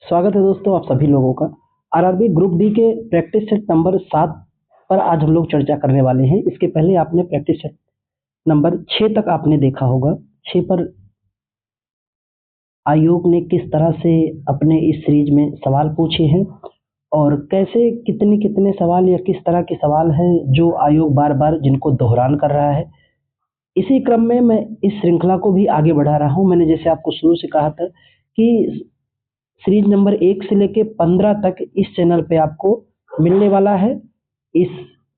स्वागत है दोस्तों आप सभी लोगों का। आरआरबी ग्रुप डी के प्रैक्टिस सेट नंबर 7 पर आज हम लोग चर्चा करने वाले हैं। इसके पहले आपने प्रैक्टिस सेट नंबर 6 तक आपने देखा होगा। 6 पर आयोग ने किस तरह से अपने इस सीरीज में सवाल पूछे हैं और कैसे कितने कितने सवाल या किस तरह के सवाल हैं जो आयोग बार बार जिनको दोहरान कर रहा है। इसी क्रम में मैं इस श्रृंखला को भी आगे बढ़ा रहा हूं। मैंने जैसे आपको शुरू से कहा था कि सीरीज नंबर 1 से लेके 15 तक इस चैनल पे आपको मिलने वाला है इस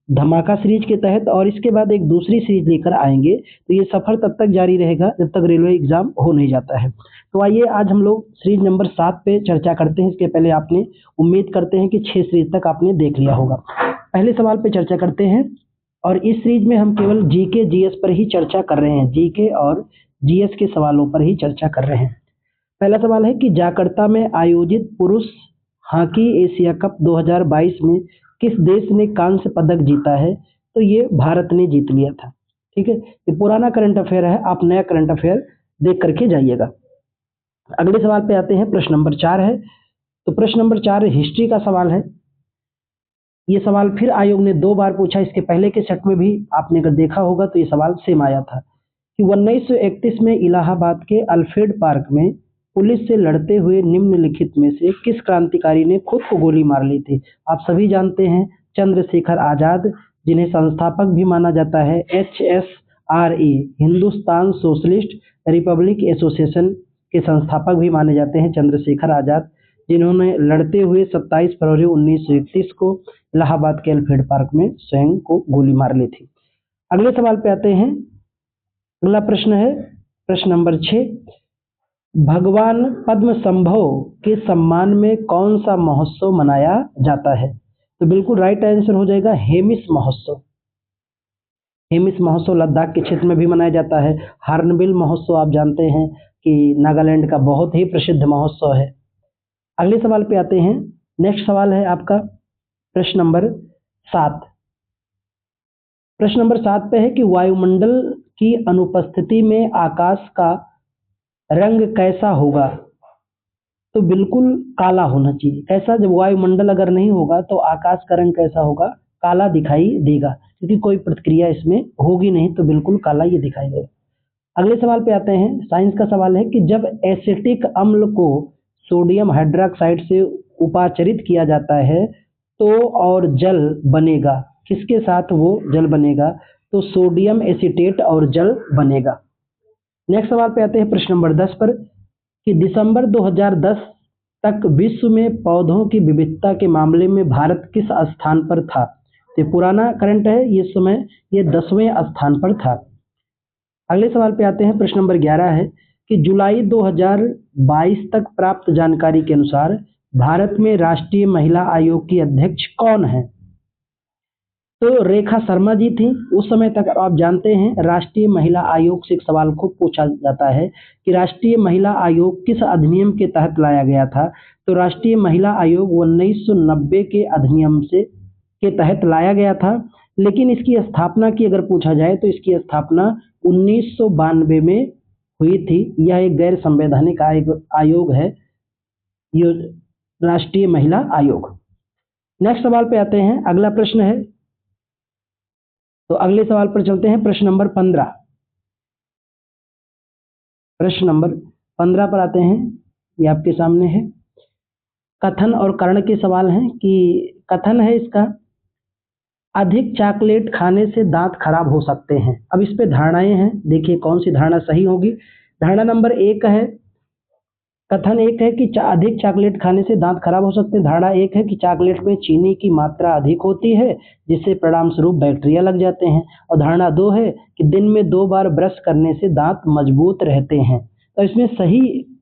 धमाका सीरीज के तहत, और इसके बाद एक दूसरी सीरीज लेकर आएंगे। तो ये सफर तब तक जारी रहेगा जब तक रेलवे एग्जाम हो नहीं जाता है। तो आइए आज हम लोग सीरीज नंबर 7 पे चर्चा करते हैं। इसके पहले आपने उम्मीद करते हैं कि 6 सीरीज तक आपने देख लिया होगा। पहले सवाल पे चर्चा करते हैं और इस सीरीज में हम केवल जीके जीएस पर ही चर्चा कर रहे हैं। जीके और जीएस के सवालों पर ही चर्चा कर रहे हैं। पहला सवाल है कि जकार्ता में आयोजित पुरुष हॉकी एशिया कप 2022 में किस देश ने कांस्य पदक जीता है? तो ये भारत ने जीत लिया था। ठीक है, ये पुराना करंट अफेयर है, आप नया करंट अफेयर देख करके जाइएगा। अगले सवाल पे आते हैं। प्रश्न नंबर 4 है। तो प्रश्न नंबर 4 हिस्ट्री का सवाल है। ये सवाल फिर आयोग ने 2 बार पूछा। इसके पहले के सेट में भी आपने अगर देखा होगा तो ये सवाल सेम आया था कि 1931 में इलाहाबाद के अल्फ्रेड पार्क में पुलिस से लड़ते हुए निम्नलिखित में से किस क्रांतिकारी ने खुद को गोली मार ली थी? आप सभी जानते हैं चंद्रशेखर आजाद, जिन्हें संस्थापक भी माना जाता है। HSRA Hindustan socialist Republic association के संस्थापक भी माने जाते हैं चंद्रशेखर आजाद, जिन्होंने लड़ते हुए 27 फरवरी 1931 को इलाहाबाद के अल्फ्रेड पार्क में स्वयं को गोली मार ली थी। अगले सवाल पे आते हैं। अगला प्रश्न है प्रश्न नंबर 6। भगवान पद्म संभव के सम्मान में कौन सा महोत्सव मनाया जाता है? तो बिल्कुल राइट आंसर हो जाएगा हेमिस महोत्सव। हेमिस महोत्सव लद्दाख के क्षेत्र में भी मनाया जाता है। हार्नबिल महोत्सव आप जानते हैं कि नागालैंड का बहुत ही प्रसिद्ध महोत्सव है। अगले सवाल पे आते हैं। नेक्स्ट सवाल है आपका प्रश्न नंबर 7। प्रश्न नंबर 7 पे है कि वायुमंडल की अनुपस्थिति में आकाश का रंग कैसा होगा? तो बिल्कुल काला होना चाहिए। कैसा? जब वायुमंडल अगर नहीं होगा तो आकाश का रंग कैसा होगा? काला दिखाई देगा, क्योंकि कोई प्रतिक्रिया इसमें होगी नहीं, तो बिल्कुल काला ये दिखाई देगा। अगले सवाल पे आते हैं। साइंस का सवाल है कि जब एसिटिक अम्ल को सोडियम हाइड्रोक्साइड से उपाचरित किया जाता है तो और जल बनेगा, किसके साथ वो जल बनेगा? तो सोडियम एसीटेट और जल बनेगा। नेक्स्ट सवाल पे आते हैं प्रश्न नंबर 10 पर कि दिसंबर 2010 तक विश्व में पौधों की विविधता के मामले में भारत किस स्थान पर था? तो पुराना करंट है, ये समय ये 10वें स्थान पर था। अगले सवाल पे आते हैं। प्रश्न नंबर 11 है कि जुलाई 2022 तक प्राप्त जानकारी के अनुसार भारत में राष्ट्रीय महिला आयोग की अध्यक्ष कौन है? तो रेखा शर्मा जी थी उस समय तक। आप जानते हैं राष्ट्रीय महिला आयोग से एक सवाल को पूछा जाता है कि राष्ट्रीय महिला आयोग किस अधिनियम के तहत लाया गया था? तो राष्ट्रीय महिला आयोग 1990 के अधिनियम से के तहत लाया गया था, लेकिन इसकी स्थापना की अगर पूछा जाए तो इसकी स्थापना 1992 में हुई थी। यह एक गैर संवैधानिक आयोग है, ये राष्ट्रीय महिला आयोग। नेक्स्ट सवाल पे आते हैं। अगला प्रश्न है, तो अगले सवाल पर चलते हैं। प्रश्न नंबर 15। प्रश्न नंबर 15 पर आते हैं। ये आपके सामने है। कथन और कर्ण के सवाल हैं कि कथन है इसका, अधिक चॉकलेट खाने से दांत खराब हो सकते हैं। अब इस पे धारणाएं हैं, देखिए कौन सी धारणा सही होगी। धारणा नंबर 1 है, कथन 1 है कि अधिक चॉकलेट खाने से दांत खराब हो सकते हैं। धारणा 1 है कि चॉकलेट में चीनी की मात्रा अधिक होती है, जिससे परिणाम स्वरूप बैक्टीरिया लग जाते हैं। और धारणा 2 है कि दिन में 2 बार ब्रश करने से दांत मजबूत रहते हैं। तो इसमें सही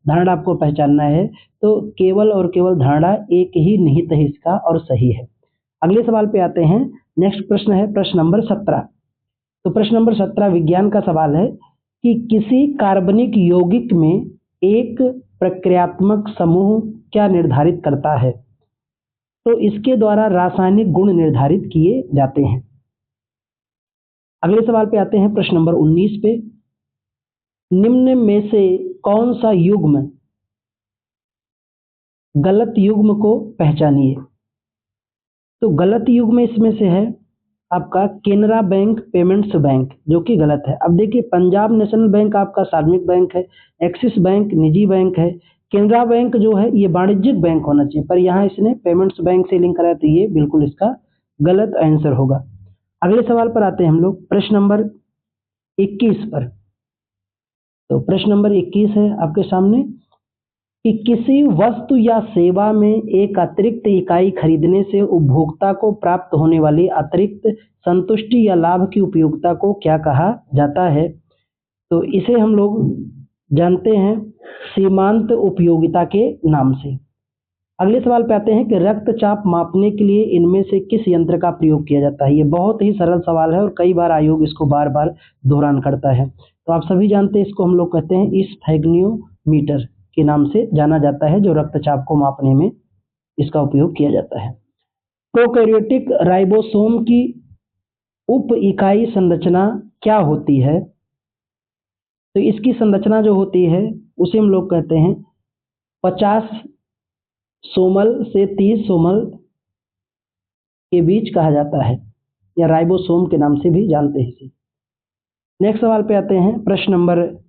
धारणा आपको पहचानना है, तो केवल और केवल धारणा 1 ही निहित है इसका और सही है। अगले सवाल पे आते हैं। नेक्स्ट प्रश्न है प्रश्न नंबर 17। तो प्रश्न नंबर 17 विज्ञान का सवाल है कि किसी कार्बनिक यौगिक में एक प्रक्रियात्मक समूह क्या निर्धारित करता है? तो इसके द्वारा रासायनिक गुण निर्धारित किए जाते हैं। अगले सवाल पे आते हैं प्रश्न नंबर 19 पे, निम्न में से कौन सा युग्म गलत युग्म को पहचानिए। तो गलत युग्म इसमें से है आपका केनरा बैंक पेमेंट्स बैंक, जो कि गलत है। अब देखिए, पंजाब नेशनल बैंक आपका सार्वजनिक बैंक है, एक्सिस बैंक निजी बैंक है, केनरा बैंक जो है ये वाणिज्यिक बैंक होना चाहिए, पर यहाँ इसने पेमेंट्स बैंक से लिंक कराया, तो ये बिल्कुल इसका गलत आंसर होगा। अगले सवाल पर आते हैं हम लोग, प्रश्न नंबर 21 पर। तो प्रश्न नंबर 21 है आपके सामने कि किसी वस्तु या सेवा में एक अतिरिक्त इकाई खरीदने से उपभोक्ता को प्राप्त होने वाली अतिरिक्त संतुष्टि या लाभ की उपयोगिता को क्या कहा जाता है? तो इसे हम लोग जानते हैं सीमांत उपयोगिता के नाम से। अगले सवाल पे आते हैं कि रक्तचाप मापने के लिए इनमें से किस यंत्र का प्रयोग किया जाता है? ये बहुत ही सरल सवाल है और कई बार आयोग इसको बार बार दोहरान करता है। तो आप सभी जानते हैं, इसको हम लोग कहते हैं स्फेग्नियोमीटर के नाम से जाना जाता है, जो रक्तचाप को मापने में इसका उपयोग किया जाता है। प्रोकैरियोटिक राइबोसोम की उप इकाई संरचना क्या होती है? तो इसकी संरचना जो होती है उसे हम लोग कहते हैं 50 सोमल से 30 सोमल के बीच कहा जाता है, या राइबोसोम के नाम से भी जानते हैं इसे। नेक्स्ट सवाल पे आते हैं, प्रश्न नंबर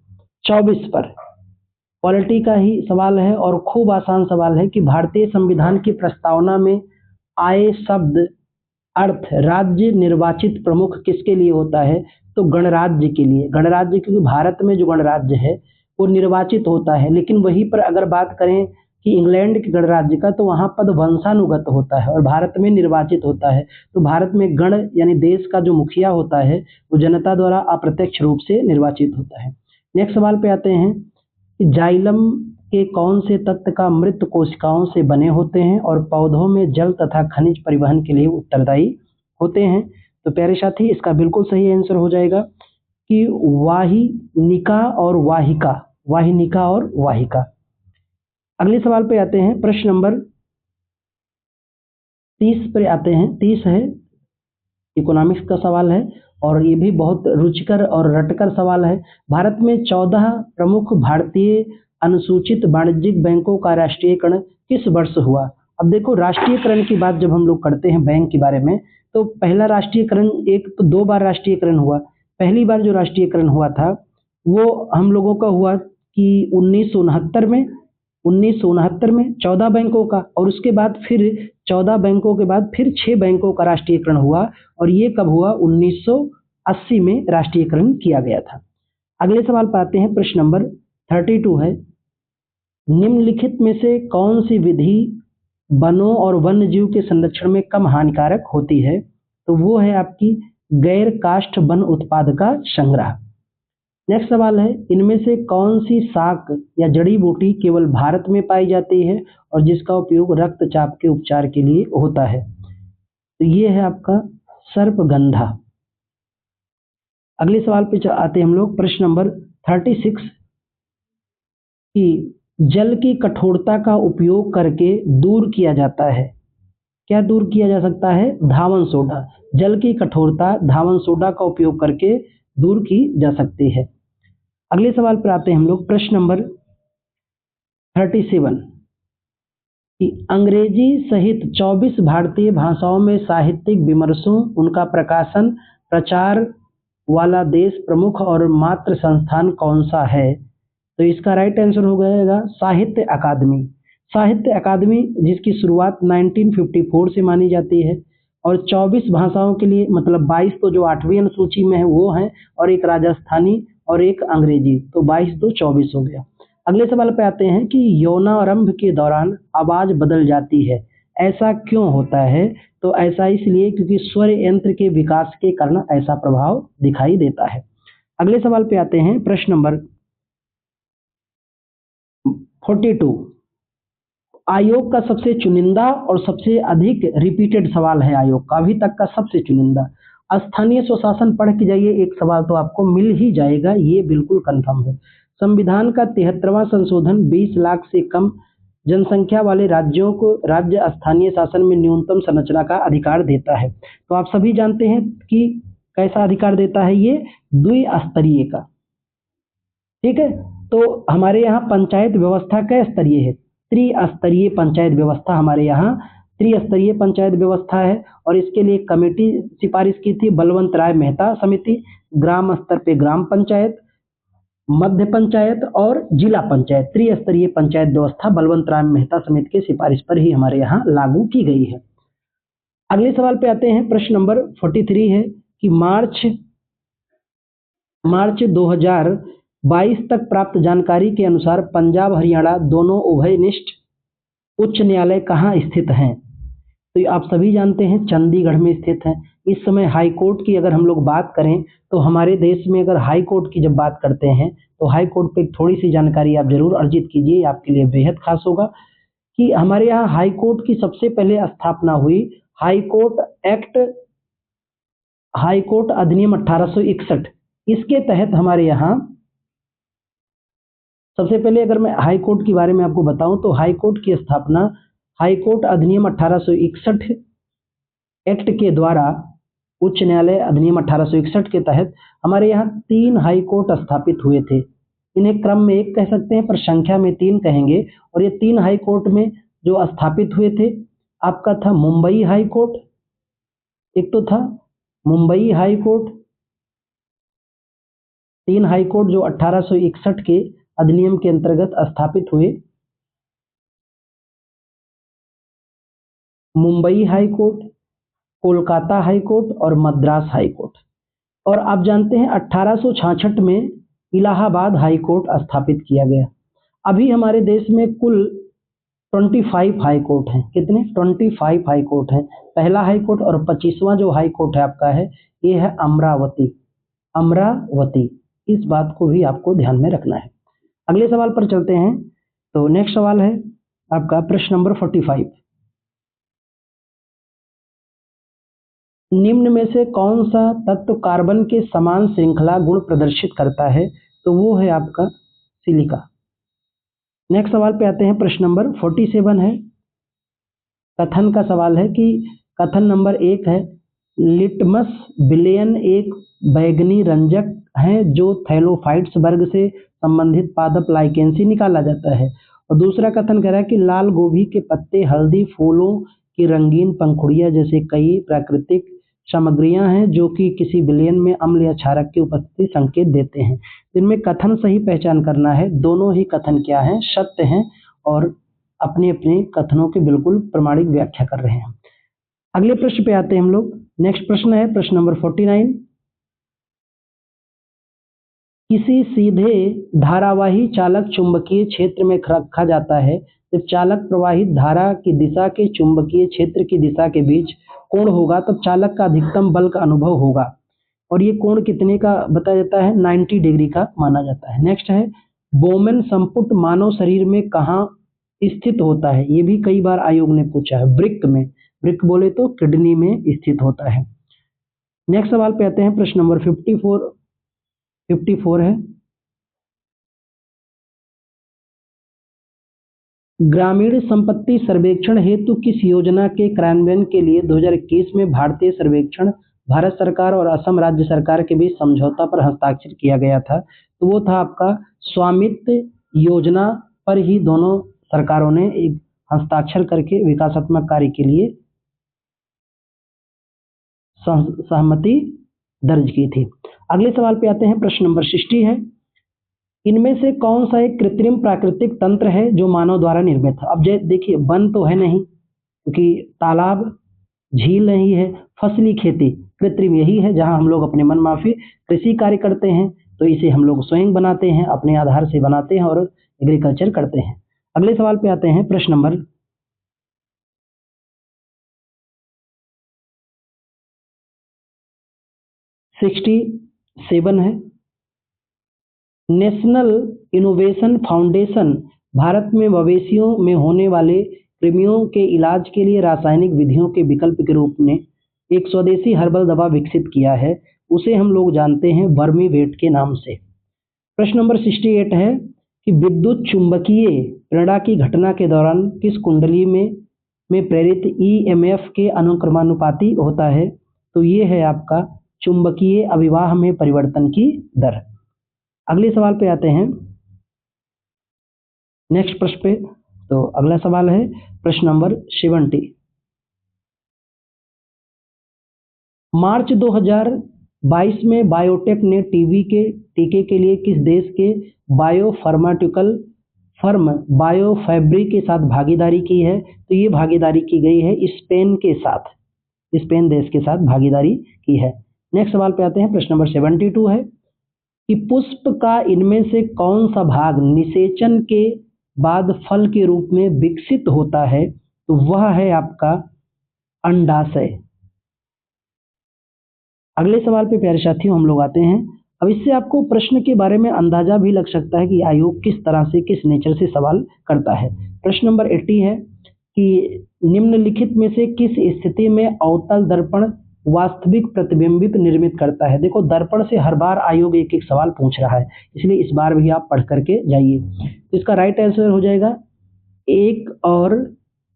24 पर। पॉलिटी का ही सवाल है और खूब आसान सवाल है कि भारतीय संविधान की प्रस्तावना में आए शब्द अर्थ राज्य निर्वाचित प्रमुख किसके लिए होता है? तो गणराज्य के लिए। गणराज्य, क्योंकि भारत में जो गणराज्य है वो निर्वाचित होता है, लेकिन वहीं पर अगर बात करें कि इंग्लैंड के गणराज्य का, तो वहां पद वंशानुगत होता है और भारत में निर्वाचित होता है। तो भारत में गण यानी देश का जो मुखिया होता है वो जनता द्वारा अप्रत्यक्ष रूप से निर्वाचित होता है। नेक्स्ट सवाल पे आते हैं कि जाइलम के कौन से तत्व का मृत कोशिकाओं से बने होते हैं और पौधों में जल तथा खनिज परिवहन के लिए उत्तरदायी होते हैं? तो प्यारे साथी, इसका बिल्कुल सही आंसर हो जाएगा कि वाहिनिका और वाहिका, वाहिनिका और वाहिका। अगले सवाल पे आते हैं, प्रश्न नंबर 30 पे आते हैं। 30 है, इकोनॉमिक्स का सवाल है और ये भी बहुत रुचिकर और रटकर सवाल है। भारत में 14 प्रमुख भारतीय अनुसूचित वाणिज्यिक बैंकों का राष्ट्रीयकरण किस वर्ष हुआ? अब देखो, राष्ट्रीयकरण की बात जब हम लोग करते हैं बैंक के बारे में, तो पहला राष्ट्रीयकरण, एक तो 2 बार राष्ट्रीयकरण हुआ। पहली बार जो राष्ट्रीयकरण हुआ था वो हम लोगों का हुआ कि 1969 में 14 बैंकों का, और उसके बाद फिर 14 बैंकों के बाद फिर 6 बैंकों का राष्ट्रीयकरण हुआ, और ये कब हुआ? 1980 में राष्ट्रीयकरण किया गया था। अगले सवाल पर आते हैं, प्रश्न नंबर 32 है, निम्नलिखित में से कौन सी विधि वनों और वन्य जीव के संरक्षण में कम हानिकारक होती है? तो वो है आपकी गैर काष्ठ वन उत्पाद का संग्रह। नेक्स्ट सवाल है, इनमें से कौन सी शाक या जड़ी बूटी केवल भारत में पाई जाती है और जिसका उपयोग रक्तचाप के उपचार के लिए होता है? तो ये है आपका सर्पगंधा। अगले सवाल पे आते हैं हम लोग, प्रश्न नंबर 36 कि जल की कठोरता का उपयोग करके दूर किया जाता है। क्या दूर किया जा सकता है? धावन सोडा। जल की कठोरता धावन सोडा का उपयोग करके दूर की जा सकती है। अगले सवाल पर आते हैं हम लोग, प्रश्न नंबर 37 कि अंग्रेजी सहित 24 भारतीय भाषाओं में साहित्यिक विमर्शों, उनका प्रकाशन प्रचार वाला देश, प्रमुख और मात्र संस्थान कौन सा है? तो इसका राइट आंसर हो जाएगा साहित्य अकादमी। साहित्य अकादमी, जिसकी शुरुआत 1954 से मानी जाती है, और 24 भाषाओं के लिए, मतलब 22 तो जो 8वीं अनुसूची में है वो है, और एक राजस्थानी और एक अंग्रेजी, तो 22 तो 24 हो गया। अगले सवाल पे आते हैं कि यौनारंभ के दौरान आवाज बदल जाती है, ऐसा क्यों होता है? तो ऐसा इसलिए क्योंकि स्वर यंत्र के विकास के कारण ऐसा प्रभाव दिखाई देता है। अगले सवाल पे आते हैं, प्रश्न नंबर 42 आयोग का सबसे चुनिंदा और सबसे अधिक रिपीटेड सवाल है आयोग का, अभी तक का सबसे चुनिंदा। स्थानीय स्वशासन पढ़ के जाइए, एक सवाल तो आपको मिल ही जाएगा, ये बिल्कुल कंफर्म है। संविधान का 73वां संशोधन 20 लाख से कम जनसंख्या वाले राज्यों को राज्य स्थानीय शासन में न्यूनतम संरचना का अधिकार देता है। तो आप सभी जानते हैं कि कैसा अधिकार देता है ये? द्विस्तरीय का। ठीक है, तो हमारे यहाँ पंचायत व्यवस्था कै स्तरीय है? त्रिस्तरीय पंचायत व्यवस्था हमारे यहाँ त्रिस्तरीय पंचायत व्यवस्था है। और इसके लिए कमेटी सिफारिश की थी बलवंत राय मेहता समिति, ग्राम स्तर पे ग्राम पंचायत, मध्य पंचायत और जिला पंचायत, त्रिस्तरीय पंचायत व्यवस्था बलवंत राय मेहता समिति की सिफारिश पर ही हमारे यहाँ लागू की गई है। अगले सवाल पे आते हैं। प्रश्न नंबर 43 है कि मार्च 2022 तक प्राप्त जानकारी के अनुसार पंजाब हरियाणा दोनों उभयनिष्ठ उच्च न्यायालय कहाँ स्थित हैं? तो आप सभी जानते हैं चंडीगढ़ में स्थित है। इस समय हाई कोर्ट की अगर हम लोग बात करें तो हमारे देश में अगर हाई कोर्ट की जब बात करते हैं तो हाई कोर्ट पे थोड़ी सी जानकारी आप जरूर अर्जित कीजिए, आपके लिए बेहद खास होगा कि हमारे यहाँ हाई कोर्ट की सबसे पहले स्थापना हुई हाई कोर्ट अधिनियम 1861। इसके तहत हमारे यहाँ सबसे पहले अगर मैं हाई कोर्ट के बारे में आपको बताऊं तो हाई कोर्ट की स्थापना हाई कोर्ट अधिनियम 1861 एक्ट के द्वारा, उच्च न्यायालय अधिनियम 1861 के तहत हमारे यहाँ 3 हाई कोर्ट स्थापित हुए थे। इन्हें क्रम में एक कह सकते हैं पर संख्या में 3 कहेंगे। और ये 3 हाई कोर्ट में जो स्थापित हुए थे आपका था मुंबई हाई कोर्ट, एक तो था Mumbai high court. 3 high court जो 1861 के अधिनियम के अंतर्गत स्थापित हुए, Mumbai high court, Kolkata high court और मद्रास हाई कोर्ट। और आप जानते हैं 1866 में इलाहाबाद हाई कोर्ट स्थापित किया गया। अभी हमारे देश में कुल 25 हाई कोर्ट हैं। कितने? 25 हाई कोर्ट हैं। पहला हाई कोर्ट और 25वां जो हाई कोर्ट है आपका है ये है अमरावती। इस बात को भी आपको ध्यान में रखना है। अगले सवाल पर चलते हैं। तो नेक्स्ट सवाल है आपका प्रश्न नंबर 45। निम्न में से कौन सा तत्व कार्बन के समान श्रृंखला गुण प्रदर्शित करता है? तो वो है आपका सिलिका। नेक्स्ट सवाल पे आते हैं। प्रश्न नंबर 47 है, कथन का सवाल है कि कथन नंबर 1 है लिटमस विलयन एक बैंगनी रंजक है जो थैलोफाइट्स वर्ग से संबंधित पादप लाइकेन से निकाला जाता है। और दूसरा कथन कह रहा है कि लाल गोभी के पत्ते हल्दी फूलों की रंगीन पंखुड़ियां जैसे कई प्राकृतिक सामग्रियां हैं जो कि किसी विलयन में अम्ल या क्षारक की उपस्थिति संकेत देते हैं। इनमें कथन सही पहचान करना है। दोनों ही कथन क्या हैं? सत्य हैं और अपने अपने कथनों की बिल्कुल प्रमाणिक व्याख्या कर रहे हैं। अगले प्रश्न पे आते हैं हम लोग। नेक्स्ट प्रश्न है प्रश्न नंबर 49। किसी सीधे धारावाही चालक चुंबकीय क्षेत्र में रखा जाता है जब चालक प्रवाहित धारा की दिशा के चुंबकीय क्षेत्र की दिशा के बीच कोण होगा तब चालक का अधिकतम बल का अनुभव होगा। और ये कोण कितने का बताया जाता है? 90 डिग्री का माना जाता है। नेक्स्ट है बोमेन संपुट मानव शरीर में कहाँ स्थित होता है? ये भी कई बार आयोग ने पूछा है। वृक्क में, वृक्क बोले तो किडनी में स्थित होता है। नेक्स्ट सवाल पे आते हैं। प्रश्न नंबर 54 है ग्रामीण संपत्ति सर्वेक्षण हेतु किस योजना के क्रियान्वयन के लिए 2021 में भारतीय सर्वेक्षण भारत सरकार और असम राज्य सरकार के बीच समझौता पर हस्ताक्षर किया गया था? तो वो था आपका स्वामित्व योजना पर ही दोनों सरकारों ने एक हस्ताक्षर करके विकासात्मक कार्य के लिए सहमति दर्ज की थी। अगले सवाल पे आते हैं। प्रश्न नंबर 60 है इनमें से कौन सा एक कृत्रिम प्राकृतिक तंत्र है जो मानव द्वारा निर्मित है? अब देखिए वन तो है नहीं क्योंकि तालाब झील नहीं है, फसली खेती कृत्रिम यही है जहां हम लोग अपने मनमाफी कृषि कार्य करते हैं। तो इसे हम लोग स्वयं बनाते हैं, अपने आधार से बनाते हैं और एग्रीकल्चर करते हैं। अगले सवाल पे आते हैं। प्रश्न नंबर 67 है नेशनल इनोवेशन फाउंडेशन भारत में मवेशियों में होने वाले कृमियों के इलाज के लिए रासायनिक विधियों के विकल्प के रूप में एक स्वदेशी हर्बल दवा विकसित किया है। उसे हम लोग जानते हैं वर्मीवेट के नाम से। प्रश्न नंबर 68 है कि विद्युत चुंबकीय प्रेरणा की घटना के दौरान किस कुंडली में प्रेरित ईएमएफ के अनुक्रमानुपाती होता है? तो ये है आपका चुंबकीय अभिवाह में परिवर्तन की दर। अगले सवाल पे आते हैं। नेक्स्ट प्रश्न पे तो अगला सवाल है प्रश्न नंबर 70। मार्च 2022 में बायोटेक ने टीबी के टीके के लिए किस देश के बायोफार्मास्यूटिकल फर्म बायोफैब्रिक के साथ भागीदारी की है? तो ये भागीदारी की गई है स्पेन के साथ, स्पेन देश के साथ भागीदारी की है। नेक्स्ट सवाल पे आते हैं, प्रश्न नंबर 72 है कि पुष्प का इनमें से कौन सा भाग निषेचन के बाद फल के रूप में विकसित होता है? तो वह है आपका अंडाशय। अगले सवाल पे प्यारे साथियों हम लोग आते हैं। अब इससे आपको प्रश्न के बारे में अंदाजा भी लग सकता है कि आयोग किस तरह से, किस नेचर से सवाल करता है। प्रश्न नंबर 80 है कि निम्नलिखित में से किस स्थिति में अवतल दर्पण वास्तविक प्रतिबिंबित निर्मित करता है? देखो दर्पण से हर बार आयोग एक एक सवाल पूछ रहा है, इसलिए इस बार भी आप पढ़ करके जाइए। तो इसका राइट आंसर हो जाएगा एक और,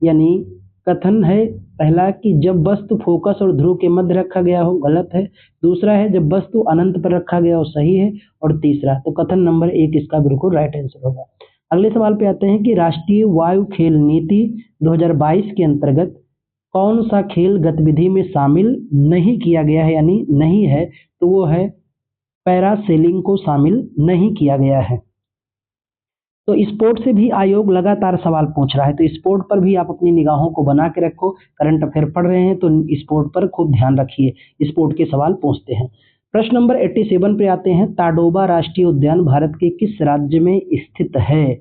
यानी कथन है पहला कि जब वस्तु फोकस और ध्रुव के मध्य रखा गया हो, गलत है। दूसरा है जब वस्तु अनंत पर रखा गया हो, सही है। और तीसरा, तो कथन नंबर 1 इसका बिल्कुल राइट आंसर होगा। अगले सवाल पे आते हैं कि राष्ट्रीय वायु खेल नीति 2022 के अंतर्गत कौन सा खेल गतिविधि में शामिल नहीं किया गया है, यानी नहीं है? तो वो है पैरासेलिंग को शामिल नहीं किया गया है। तो स्पोर्ट से भी आयोग लगातार सवाल पूछ रहा है, तो स्पोर्ट पर भी आप अपनी निगाहों को बना के रखो। करंट अफेयर पढ़ रहे हैं तो स्पोर्ट पर खूब ध्यान रखिए, स्पोर्ट के सवाल पूछते हैं। प्रश्न नंबर 87 पे आते हैं, ताडोबा राष्ट्रीय उद्यान भारत के किस राज्य में स्थित है?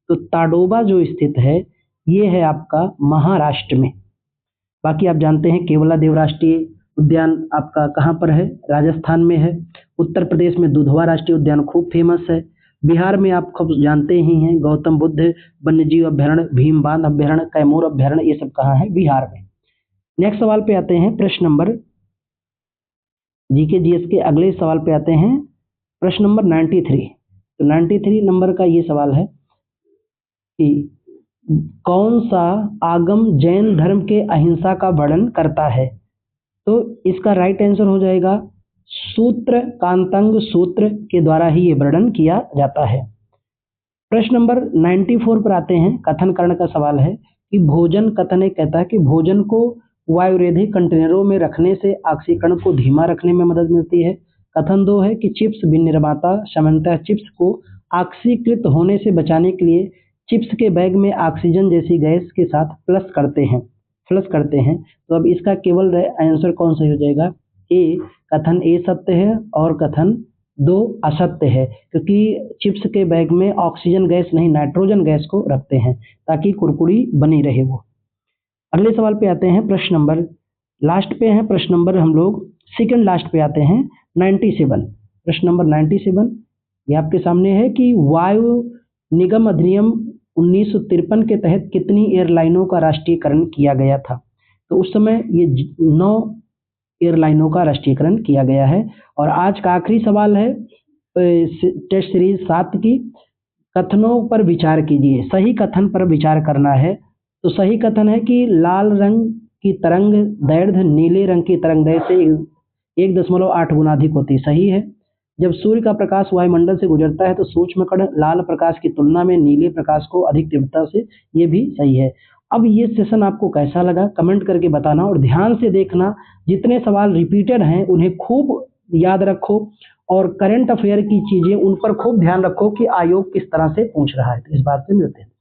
तो ताडोबा जो स्थित है ये है आपका महाराष्ट्र में। बाकी आप जानते हैं केवलादेव राष्ट्रीय उद्यान आपका कहाँ पर है? राजस्थान में है। उत्तर प्रदेश में दुधवा राष्ट्रीय उद्यान खूब फेमस है। बिहार में आप खूब जानते ही हैं गौतम बुद्ध वन्यजीव अभ्यारण्य, भीमबांध अभ्यारण्य, कैमूर अभ्यारण्य, ये सब कहाँ है? बिहार में। नेक्स्ट सवाल पे आते हैं, प्रश्न नंबर जीके जीएस के अगले सवाल पे आते हैं, प्रश्न नंबर 93। तो 93 नंबर का ये सवाल है कि कौन सा आगम जैन धर्म के अहिंसा का वर्णन करता है? तो इसका राइट आंसर हो जाएगा सूत्र कांतंग सूत्र के द्वारा ही ये वर्णन किया जाता है। प्रश्न नंबर 94 पर आते हैं, कथन करण का सवाल है कि भोजन, कथन एक कहता है कि भोजन को वायुरोधी कंटेनरों में रखने से ऑक्सीकरण को धीमा रखने में मदद मिलती है। कथन 2 है कि चिप्स विनिर्माता सामान्यतः चिप्स को ऑक्सीकृत होने से बचाने के लिए चिप्स के बैग में ऑक्सीजन जैसी गैस के साथ फ्लश करते हैं। तो अब इसका केवल आंसर कौन सा हो जाएगा? ए, कथन ए सत्य है और कथन 2 असत्य है, क्योंकि चिप्स के बैग में ऑक्सीजन गैस नहीं नाइट्रोजन गैस को रखते हैं ताकि कुरकुरी बनी रहे वो। अगले सवाल पे आते हैं, प्रश्न नंबर लास्ट पे है, प्रश्न नंबर हम लोग सेकंड लास्ट पे आते हैं 97। प्रश्न नंबर 97 ये आपके सामने है कि वायु निगम अधिनियम 1953 के तहत कितनी एयरलाइनों का राष्ट्रीयकरण किया गया था? तो उस समय ये 9 एयरलाइनों का राष्ट्रीयकरण किया गया है। और आज का आखिरी सवाल है टेस्ट सीरीज 7 की, कथनों पर विचार कीजिए। सही कथन पर विचार करना है। तो सही कथन है कि लाल रंग की तरंग दैर्घ्य नीले रंग की तरंग दैर्घ्य से 1.8 गुना अधिक होती है, सही है। जब सूर्य का प्रकाश वायुमंडल से गुजरता है तो सूक्ष्म कण लाल प्रकाश की तुलना में नीले प्रकाश को अधिक तीव्रता से, ये भी सही है। अब ये सेशन आपको कैसा लगा कमेंट करके बताना और ध्यान से देखना, जितने सवाल रिपीटेड हैं उन्हें खूब याद रखो और करंट अफेयर की चीजें उन पर खूब ध्यान रखो कि आयोग किस तरह से पूछ रहा है। तो इस बात से मिलते हैं।